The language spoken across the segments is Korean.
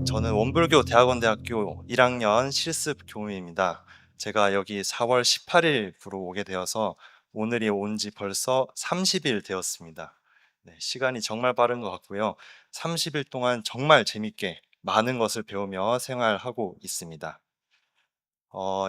저는 원불교 대학원대학교 1학년 실습 교무입니다. 제가 여기 4월 18일부로 오게 되어서 오늘이 온 지 벌써 30일 되었습니다. 네, 시간이 정말 빠른 것 같고요. 30일 동안 정말 재밌게 많은 것을 배우며 생활하고 있습니다.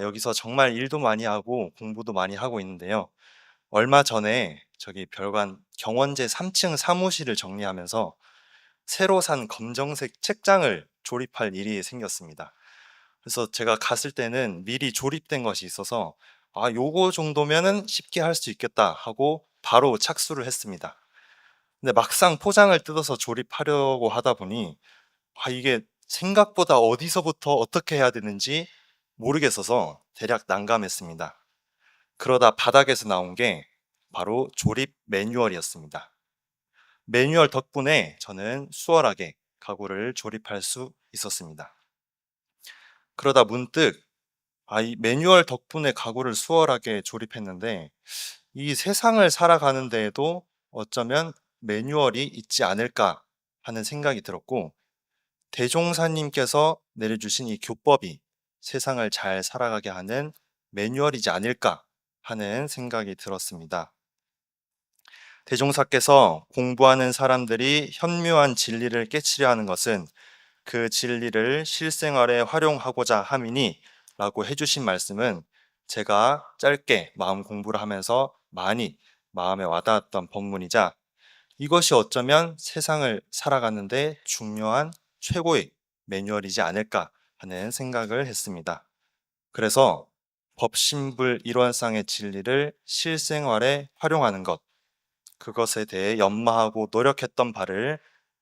여기서 정말 일도 많이 하고 공부도 많이 하고 있는데요. 얼마 전에 저기 별관 경원제 3층 사무실을 정리하면서 새로 산 검정색 책장을 조립할 일이 생겼습니다. 그래서 제가 갔을 때는 미리 조립된 것이 있어서 요거 정도면은 쉽게 할 수 있겠다 하고 바로 착수를 했습니다. 근데 막상 포장을 뜯어서 조립하려고 하다 보니 이게 생각보다 어디서부터 어떻게 해야 되는지 모르겠어서 대략 난감했습니다. 그러다 바닥에서 나온 게 바로 조립 매뉴얼이었습니다. 매뉴얼 덕분에 저는 수월하게 가구를 조립할 수 있었습니다. 그러다 문득 이 매뉴얼 덕분에 가구를 수월하게 조립했는데 이 세상을 살아가는 데에도 어쩌면 매뉴얼이 있지 않을까 하는 생각이 들었고, 대종사님께서 내려주신 이 교법이 세상을 잘 살아가게 하는 매뉴얼이지 않을까 하는 생각이 들었습니다. 대종사께서 공부하는 사람들이 현묘한 진리를 깨치려 하는 것은 그 진리를 실생활에 활용하고자 함이니 라고 해주신 말씀은 제가 짧게 마음 공부를 하면서 많이 마음에 와닿았던 법문이자, 이것이 어쩌면 세상을 살아가는데 중요한 최고의 매뉴얼이지 않을까 하는 생각을 했습니다. 그래서 법신불 일원상의 진리를 실생활에 활용하는 것, 그것에 대해 연마하고 노력했던 바를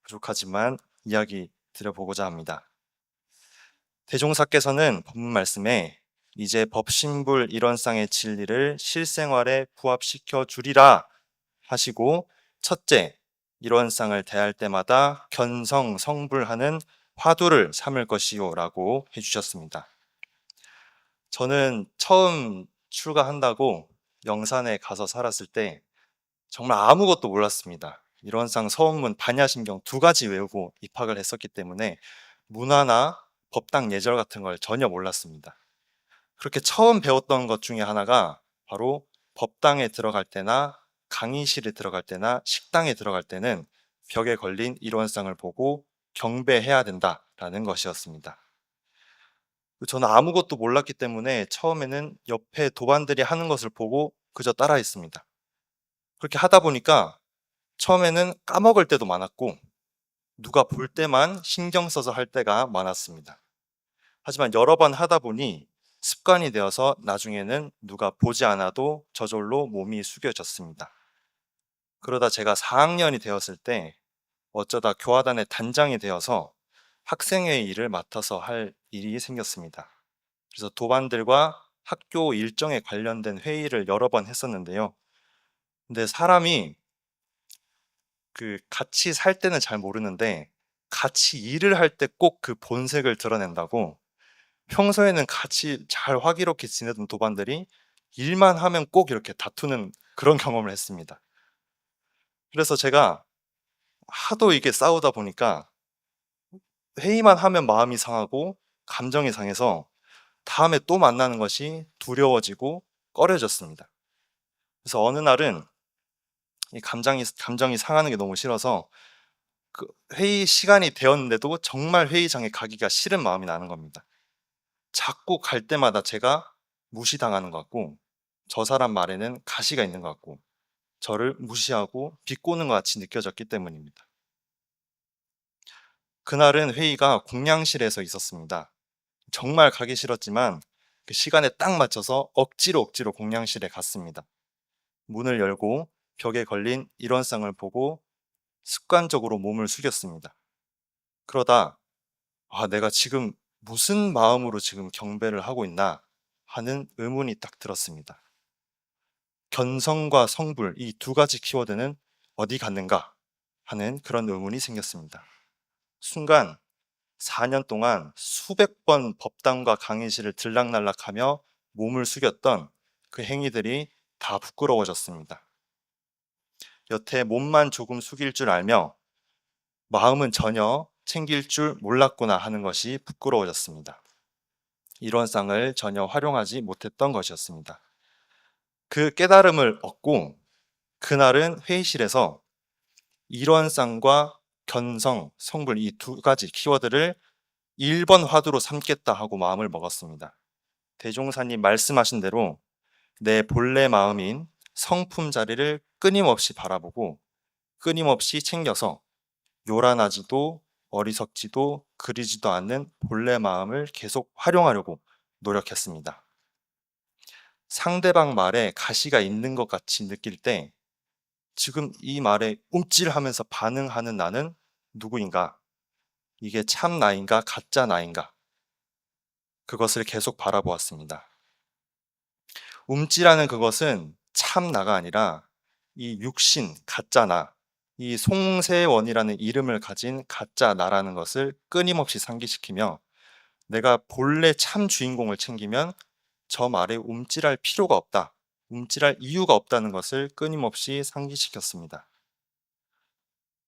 부족하지만 이야기 드려보고자 합니다. 대종사께서는 법문 말씀에 이제 법신불 일원상의 진리를 실생활에 부합시켜 주리라 하시고, 첫째, 일원상을 대할 때마다 견성성불하는 화두를 삼을 것이요 라고 해주셨습니다. 저는 처음 출가한다고 영산에 가서 살았을 때 정말 아무것도 몰랐습니다. 일원상 서원문 반야심경 2가지 외우고 입학을 했었기 때문에 문화나 법당 예절 같은 걸 전혀 몰랐습니다. 그렇게 처음 배웠던 것 중에 하나가 바로 법당에 들어갈 때나 강의실에 들어갈 때나 식당에 들어갈 때는 벽에 걸린 일원상을 보고 경배해야 된다라는 것이었습니다. 저는 아무것도 몰랐기 때문에 처음에는 옆에 도반들이 하는 것을 보고 그저 따라했습니다. 그렇게 하다 보니까 처음에는 까먹을 때도 많았고 누가 볼 때만 신경 써서 할 때가 많았습니다. 하지만 여러 번 하다 보니 습관이 되어서 나중에는 누가 보지 않아도 저절로 몸이 숙여졌습니다. 그러다 제가 4학년이 되었을 때 어쩌다 교화단의 단장이 되어서 학생회의 일을 맡아서 할 일이 생겼습니다. 그래서 도반들과 학교 일정에 관련된 회의를 여러 번 했었는데요. 근데 사람이 같이 살 때는 잘 모르는데 같이 일을 할 때 꼭 그 본색을 드러낸다고, 평소에는 같이 잘 화기롭게 지내던 도반들이 일만 하면 꼭 이렇게 다투는 그런 경험을 했습니다. 그래서 제가 하도 이게 싸우다 보니까 회의만 하면 마음이 상하고 감정이 상해서 다음에 또 만나는 것이 두려워지고 꺼려졌습니다. 그래서 어느 날은 이 감정이 상하는 게 너무 싫어서 회의 시간이 되었는데도 정말 회의장에 가기가 싫은 마음이 나는 겁니다. 자꾸 갈 때마다 제가 무시당하는 것 같고, 저 사람 말에는 가시가 있는 것 같고, 저를 무시하고 비꼬는 것 같이 느껴졌기 때문입니다. 그날은 회의가 공양실에서 있었습니다. 정말 가기 싫었지만 그 시간에 딱 맞춰서 억지로 공양실에 갔습니다. 문을 열고 벽에 걸린 일원상을 보고 습관적으로 몸을 숙였습니다. 그러다 내가 지금 무슨 마음으로 지금 경배를 하고 있나 하는 의문이 딱 들었습니다. 견성과 성불, 이 2가지 키워드는 어디 갔는가 하는 그런 의문이 생겼습니다. 순간 4년 동안 수백 번 법당과 강의실을 들락날락하며 몸을 숙였던 그 행위들이 다 부끄러워졌습니다. 여태 몸만 조금 숙일 줄 알며 마음은 전혀 챙길 줄 몰랐구나 하는 것이 부끄러워졌습니다. 이런 쌍을 전혀 활용하지 못했던 것이었습니다. 그 깨달음을 얻고 그날은 회의실에서 이런 쌍과 견성, 성불 이 두 가지 키워드를 1번 화두로 삼겠다 하고 마음을 먹었습니다. 대종사님 말씀하신 대로 내 본래 마음인 성품 자리를 끊임없이 바라보고 끊임없이 챙겨서 요란하지도 어리석지도 그리지도 않는 본래 마음을 계속 활용하려고 노력했습니다. 상대방 말에 가시가 있는 것 같이 느낄 때 지금 이 말에 움찔하면서 반응하는 나는 누구인가? 이게 참 나인가 가짜 나인가? 그것을 계속 바라보았습니다. 움찔하는 그것은 참 나가 아니라 이 육신 가짜 나, 이 송세원이라는 이름을 가진 가짜 나라는 것을 끊임없이 상기시키며 내가 본래 참 주인공을 챙기면 저 말에 움찔할 필요가 없다, 움찔할 이유가 없다는 것을 끊임없이 상기시켰습니다.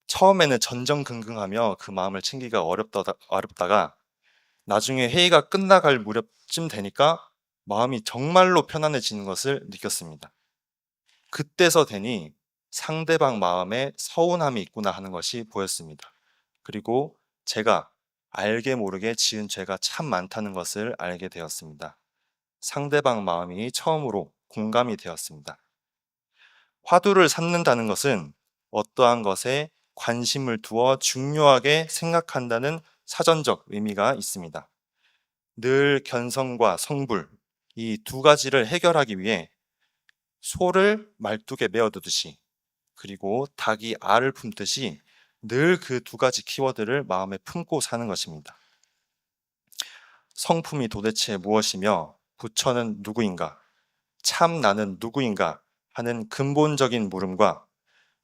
처음에는 전전긍긍하며 그 마음을 챙기기가 어렵다가 나중에 회의가 끝나갈 무렵쯤 되니까 마음이 정말로 편안해지는 것을 느꼈습니다. 그때서 되니 상대방 마음에 서운함이 있구나 하는 것이 보였습니다. 그리고 제가 알게 모르게 지은 죄가 참 많다는 것을 알게 되었습니다. 상대방 마음이 처음으로 공감이 되었습니다. 화두를 삼는다는 것은 어떠한 것에 관심을 두어 중요하게 생각한다는 사전적 의미가 있습니다. 늘 견성과 성불, 이 두 가지를 해결하기 위해 소를 말뚝에 메어두듯이 그리고 닭이 알을 품듯이 늘 그 두 가지 키워드를 마음에 품고 사는 것입니다. 성품이 도대체 무엇이며 부처는 누구인가, 참 나는 누구인가 하는 근본적인 물음과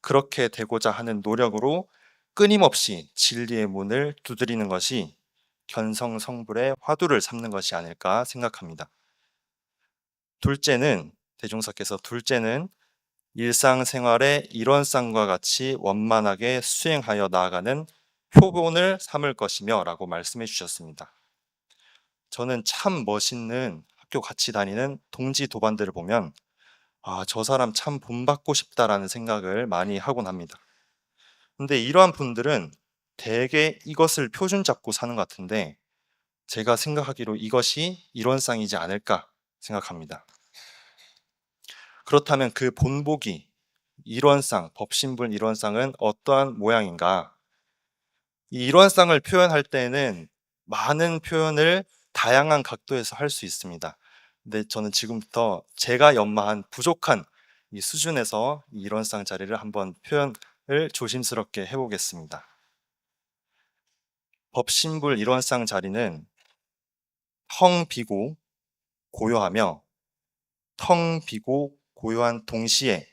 그렇게 되고자 하는 노력으로 끊임없이 진리의 문을 두드리는 것이 견성성불의 화두를 삼는 것이 아닐까 생각합니다. 둘째는 일상생활의 일원상과 같이 원만하게 수행하여 나아가는 표본을 삼을 것이며 라고 말씀해 주셨습니다. 저는 참 멋있는 학교 같이 다니는 동지 도반들을 보면 저 사람 참 본받고 싶다라는 생각을 많이 하곤 합니다. 근데 이러한 분들은 대개 이것을 표준 잡고 사는 것 같은데 제가 생각하기로 이것이 일원상이지 않을까 생각합니다. 그렇다면 그 본보기, 일원상, 법신불 일원상은 어떠한 모양인가? 이 일원상을 표현할 때는 많은 표현을 다양한 각도에서 할 수 있습니다. 근데 저는 지금부터 제가 연마한 부족한 이 수준에서 이 일원상 자리를 한번 표현을 조심스럽게 해보겠습니다. 법신불 일원상 자리는 텅 비고 고요하며 텅 비고 고요한 동시에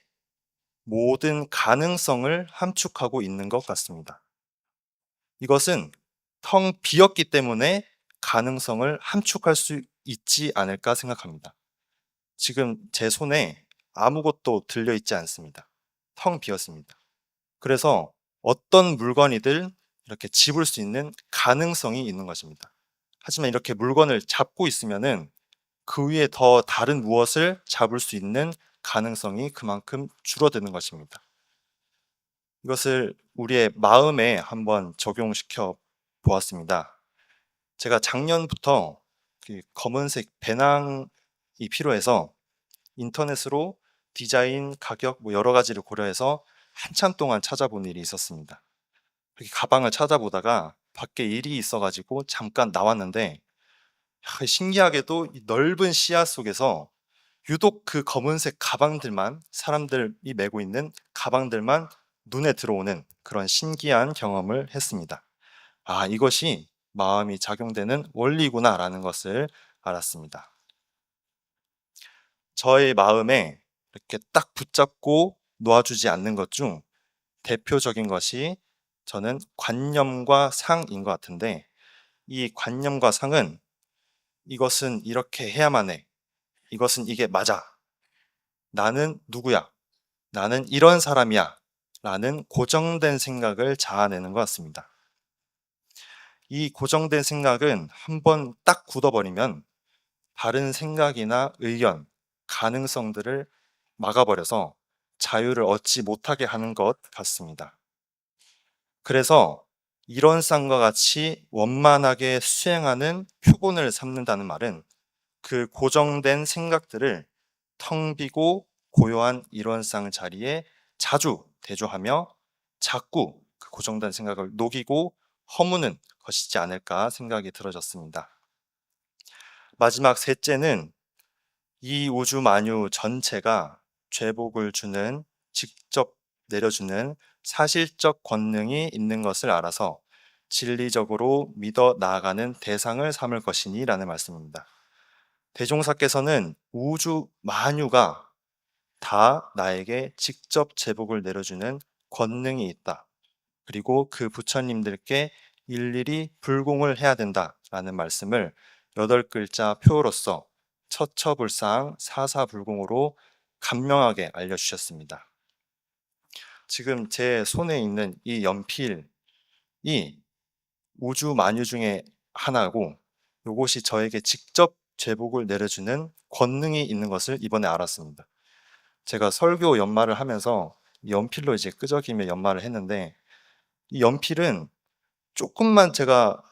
모든 가능성을 함축하고 있는 것 같습니다. 이것은 텅 비었기 때문에 가능성을 함축할 수 있지 않을까 생각합니다. 지금 제 손에 아무것도 들려있지 않습니다. 텅 비었습니다. 그래서 어떤 물건이든 이렇게 집을 수 있는 가능성이 있는 것입니다. 하지만 이렇게 물건을 잡고 있으면은 그 위에 더 다른 무엇을 잡을 수 있는 가능성이 그만큼 줄어드는 것입니다. 이것을 우리의 마음에 한번 적용시켜 보았습니다. 제가 작년부터 그 검은색 배낭이 필요해서 인터넷으로 디자인, 가격 여러 가지를 고려해서 한참 동안 찾아본 일이 있었습니다. 그렇게 가방을 찾아보다가 밖에 일이 있어가지고 잠깐 나왔는데 신기하게도 이 넓은 시야 속에서 유독 그 검은색 가방들만 사람들이 메고 있는 가방들만 눈에 들어오는 그런 신기한 경험을 했습니다. 이것이 마음이 작용되는 원리구나라는 것을 알았습니다. 저의 마음에 이렇게 딱 붙잡고 놓아주지 않는 것 중 대표적인 것이 저는 관념과 상인 것 같은데 이 관념과 상은 이것은 이렇게 해야만 해. 이것은 이게 맞아. 나는 누구야? 나는 이런 사람이야. 라는 고정된 생각을 자아내는 것 같습니다. 이 고정된 생각은 한번 딱 굳어버리면 다른 생각이나 의견, 가능성들을 막아버려서 자유를 얻지 못하게 하는 것 같습니다. 그래서 이론상과 같이 원만하게 수행하는 표본을 삼는다는 말은 그 고정된 생각들을 텅 비고 고요한 이론상 자리에 자주 대조하며 자꾸 그 고정된 생각을 녹이고 허무는 것이지 않을까 생각이 들어졌습니다. 마지막 셋째는 이 우주 만유 전체가 죄복을 주는, 직접 내려주는 사실적 권능이 있는 것을 알아서 진리적으로 믿어 나아가는 대상을 삼을 것이니 라는 말씀입니다. 대종사께서는 우주 만유가 다 나에게 직접 제복을 내려주는 권능이 있다. 그리고 그 부처님들께 일일이 불공을 해야 된다라는 말씀을 8글자 표로서 처처불상 사사불공으로 간명하게 알려주셨습니다. 지금 제 손에 있는 이 연필이 우주 만유 중에 하나고 이것이 저에게 직접 제복을 내려주는 권능이 있는 것을 이번에 알았습니다. 제가 설교 연말을 하면서 연필로 이제 끄적이며 연말을 했는데 이 연필은 조금만 제가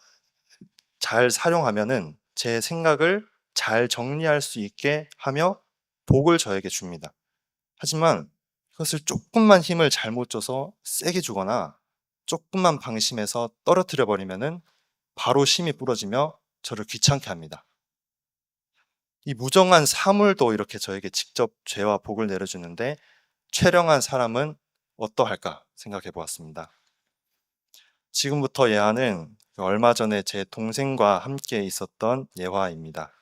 잘 사용하면은 제 생각을 잘 정리할 수 있게 하며 복을 저에게 줍니다. 하지만 그것을 조금만 힘을 잘못 줘서 세게 주거나 조금만 방심해서 떨어뜨려 버리면은 바로 심이 부러지며 저를 귀찮게 합니다. 이 무정한 사물도 이렇게 저에게 직접 죄와 복을 내려주는데 최령한 사람은 어떠할까 생각해 보았습니다. 지금부터 예화는 얼마 전에 제 동생과 함께 있었던 예화입니다.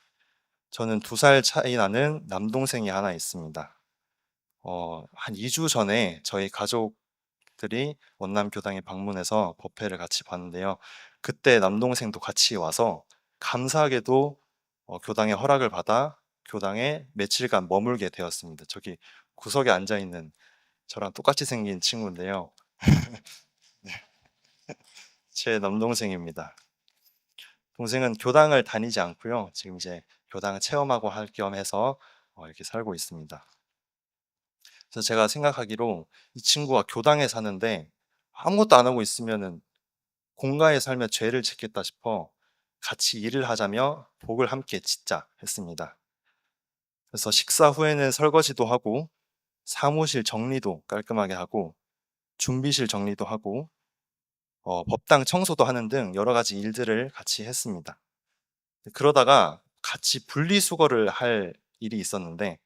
저는 2살 차이 나는 남동생이 하나 있습니다. 한 2주 전에 저희 가족들이 원남교당에 방문해서 법회를 같이 봤는데요. 그때 남동생도 같이 와서 감사하게도 교당의 허락을 받아 교당에 며칠간 머물게 되었습니다. 저기 구석에 앉아 있는 저랑 똑같이 생긴 친구인데요. 네, 제 남동생입니다. 동생은 교당을 다니지 않고요. 지금 이제 교당을 체험하고 할 겸 해서 이렇게 살고 있습니다. 그래서 제가 생각하기로 이 친구가 교당에 사는데 아무것도 안 하고 있으면은 공가에 살며 죄를 짓겠다 싶어 같이 일을 하자며 복을 함께 짓자 했습니다. 그래서 식사 후에는 설거지도 하고 사무실 정리도 깔끔하게 하고 준비실 정리도 하고 법당 청소도 하는 등 여러 가지 일들을 같이 했습니다. 그러다가 같이 분리수거를 할 일이 있었는데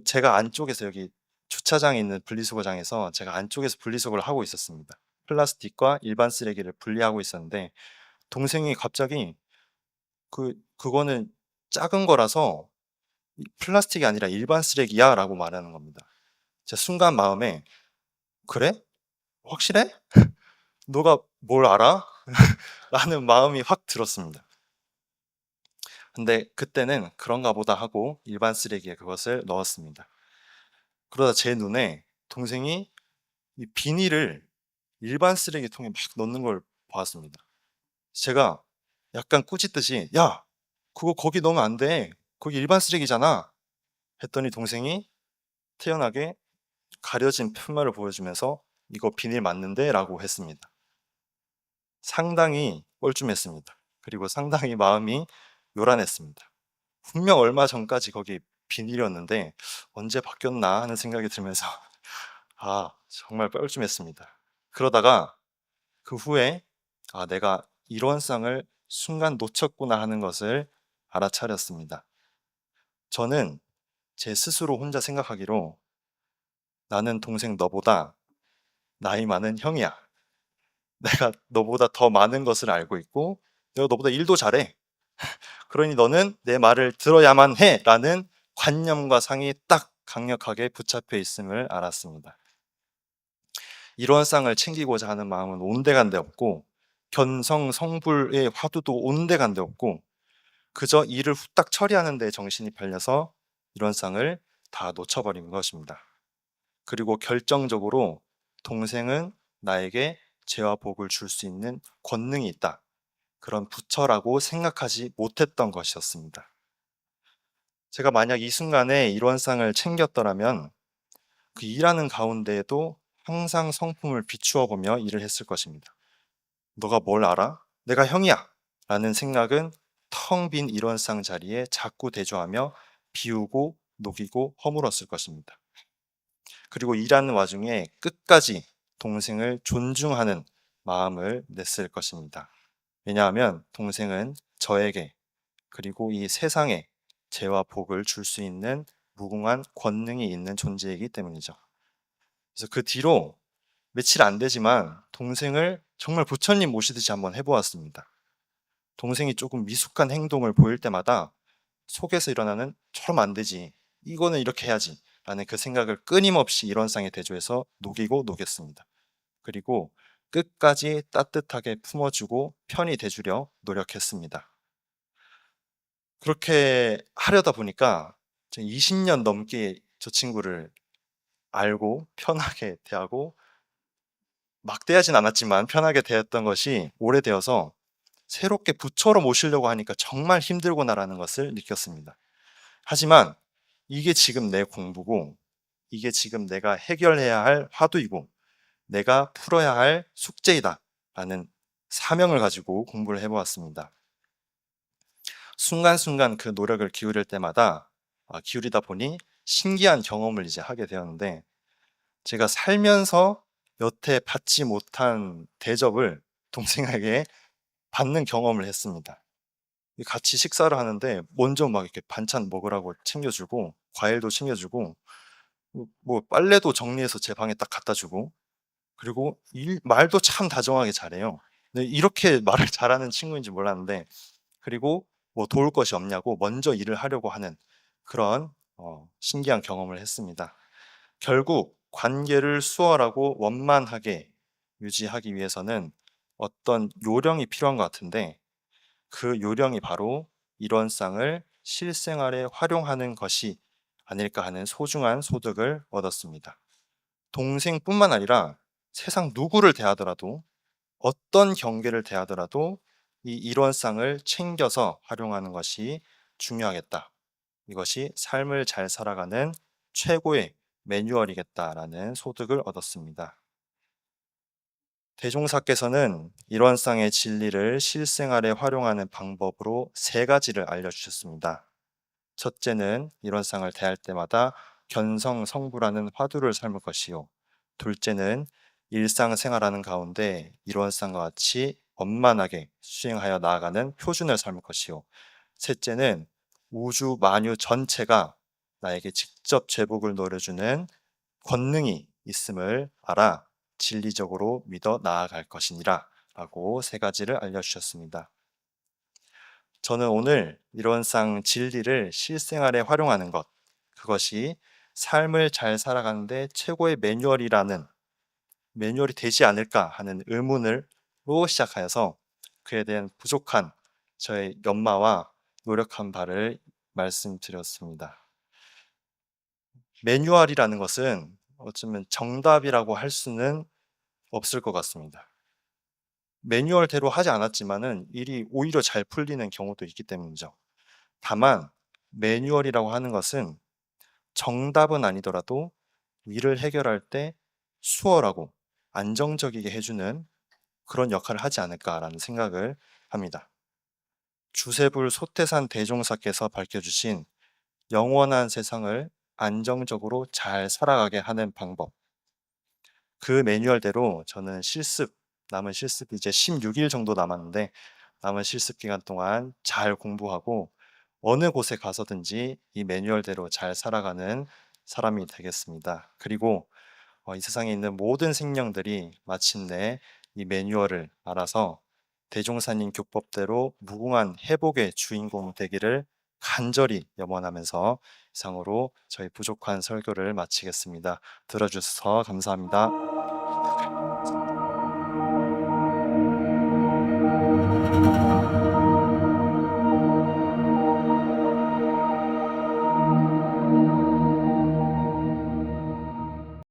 제가 안쪽에서 여기 주차장에 있는 분리수거장에서 제가 안쪽에서 분리수거를 하고 있었습니다. 플라스틱과 일반 쓰레기를 분리하고 있었는데 동생이 갑자기 그거는 작은 거라서 플라스틱이 아니라 일반 쓰레기야라고 말하는 겁니다. 제가 순간 마음에 그래? 확실해? 너가 뭘 알아? 라는 마음이 확 들었습니다. 근데 그때는 그런가 보다 하고 일반 쓰레기에 그것을 넣었습니다. 그러다 제 눈에 동생이 이 비닐을 일반 쓰레기통에 막 넣는 걸 보았습니다. 제가 약간 꾸짖듯이 야, 그거 거기 넣으면 안 돼. 거기 일반 쓰레기잖아. 했더니 동생이 태연하게 가려진 푯말을 보여주면서 이거 비닐 맞는데? 라고 했습니다. 상당히 뻘쭘했습니다. 그리고 상당히 마음이 요란했습니다. 분명 얼마 전까지 거기 비닐이었는데 언제 바뀌었나 하는 생각이 들면서 정말 뻘쭘했습니다. 그러다가 그 후에 내가 일원상을 순간 놓쳤구나 하는 것을 알아차렸습니다. 저는 제 스스로 혼자 생각하기로 나는 동생 너보다 나이 많은 형이야. 내가 너보다 더 많은 것을 알고 있고 내가 너보다 일도 잘해. 그러니 너는 내 말을 들어야만 해 라는 관념과 상이 딱 강력하게 붙잡혀 있음을 알았습니다. 일원상을 챙기고자 하는 마음은 온데간데 없고 견성 성불의 화두도 온데간데 없고 그저 일을 후딱 처리하는 데 정신이 팔려서 일원상을 다 놓쳐버린 것입니다. 그리고 결정적으로 동생은 나에게 죄와 복을 줄 수 있는 권능이 있다. 그런 부처라고 생각하지 못했던 것이었습니다. 제가 만약 이 순간에 일원상을 챙겼더라면 그 일하는 가운데에도 항상 성품을 비추어 보며 일을 했을 것입니다. 너가 뭘 알아? 내가 형이야! 라는 생각은 텅 빈 일원상 자리에 자꾸 대조하며 비우고 녹이고 허물었을 것입니다. 그리고 일하는 와중에 끝까지 동생을 존중하는 마음을 냈을 것입니다. 왜냐하면 동생은 저에게 그리고 이 세상에 죄와 복을 줄 수 있는 무궁한 권능이 있는 존재이기 때문이죠. 그래서 그 뒤로 며칠 안 되지만 동생을 정말 부처님 모시듯이 한번 해보았습니다. 동생이 조금 미숙한 행동을 보일 때마다 속에서 일어나는 저러면 안 되지, 이거는 이렇게 해야지 라는 그 생각을 끊임없이 일원상에 대조해서 녹이고 녹였습니다. 그리고 끝까지 따뜻하게 품어주고 편히 대주려 노력했습니다. 그렇게 하려다 보니까 20년 넘게 저 친구를 알고 편하게 대하고 막 대하진 않았지만 편하게 대했던 것이 오래되어서 새롭게 부처로 모시려고 하니까 정말 힘들구나라는 것을 느꼈습니다. 하지만 이게 지금 내 공부고 이게 지금 내가 해결해야 할 화두이고 내가 풀어야 할 숙제이다 라는 사명을 가지고 공부를 해보았습니다. 순간순간 그 노력을 기울일 때마다 기울이다 보니 신기한 경험을 이제 하게 되었는데 제가 살면서 여태 받지 못한 대접을 동생에게 받는 경험을 했습니다. 같이 식사를 하는데 먼저 막 이렇게 반찬 먹으라고 챙겨주고 과일도 챙겨주고 뭐 빨래도 정리해서 제 방에 딱 갖다 주고 그리고 말도 참 다정하게 잘해요. 근데 이렇게 말을 잘하는 친구인지 몰랐는데 그리고 뭐 도울 것이 없냐고 먼저 일을 하려고 하는 그런 신기한 경험을 했습니다. 결국 관계를 수월하고 원만하게 유지하기 위해서는 어떤 요령이 필요한 것 같은데 그 요령이 바로 일원상을 실생활에 활용하는 것이 아닐까 하는 소중한 소득을 얻었습니다. 동생뿐만 아니라 세상 누구를 대하더라도 어떤 경계를 대하더라도 이 일원상을 챙겨서 활용하는 것이 중요하겠다. 이것이 삶을 잘 살아가는 최고의 매뉴얼이겠다라는 소득을 얻었습니다. 대종사께서는 일원상의 진리를 실생활에 활용하는 방법으로 세 가지를 알려주셨습니다. 첫째는 일원상을 대할 때마다 견성성불하는 화두를 삶을 것이요. 둘째는 일상생활하는 가운데 일원상과 같이 원만하게 수행하여 나아가는 표준을 삶을 것이요. 셋째는 우주 만유 전체가 나에게 직접 제복을 노려주는 권능이 있음을 알아 진리적으로 믿어 나아갈 것이니라 라고 세 가지를 알려주셨습니다. 저는 오늘 일원상 진리를 실생활에 활용하는 것, 그것이 삶을 잘 살아가는데 최고의 매뉴얼이 되지 않을까 하는 의문으로 시작하여서 그에 대한 부족한 저의 연마와 노력한 바를 말씀드렸습니다. 매뉴얼이라는 것은 어쩌면 정답이라고 할 수는 없을 것 같습니다. 매뉴얼대로 하지 않았지만은 일이 오히려 잘 풀리는 경우도 있기 때문이죠. 다만 매뉴얼이라고 하는 것은 정답은 아니더라도 일을 해결할 때 수월하고 안정적이게 해주는 그런 역할을 하지 않을까라는 생각을 합니다. 주세불 소태산 대종사께서 밝혀주신 영원한 세상을 안정적으로 잘 살아가게 하는 방법, 그 매뉴얼대로 저는 남은 실습 이제 16일 정도 남았는데 남은 실습 기간 동안 잘 공부하고 어느 곳에 가서든지 이 매뉴얼대로 잘 살아가는 사람이 되겠습니다. 그리고 이 세상에 있는 모든 생명들이 마침내 이 매뉴얼을 알아서 대종사님 교법대로 무궁한 회복의 주인공 되기를 간절히 염원하면서 이상으로 저희 부족한 설교를 마치겠습니다. 들어주셔서 감사합니다.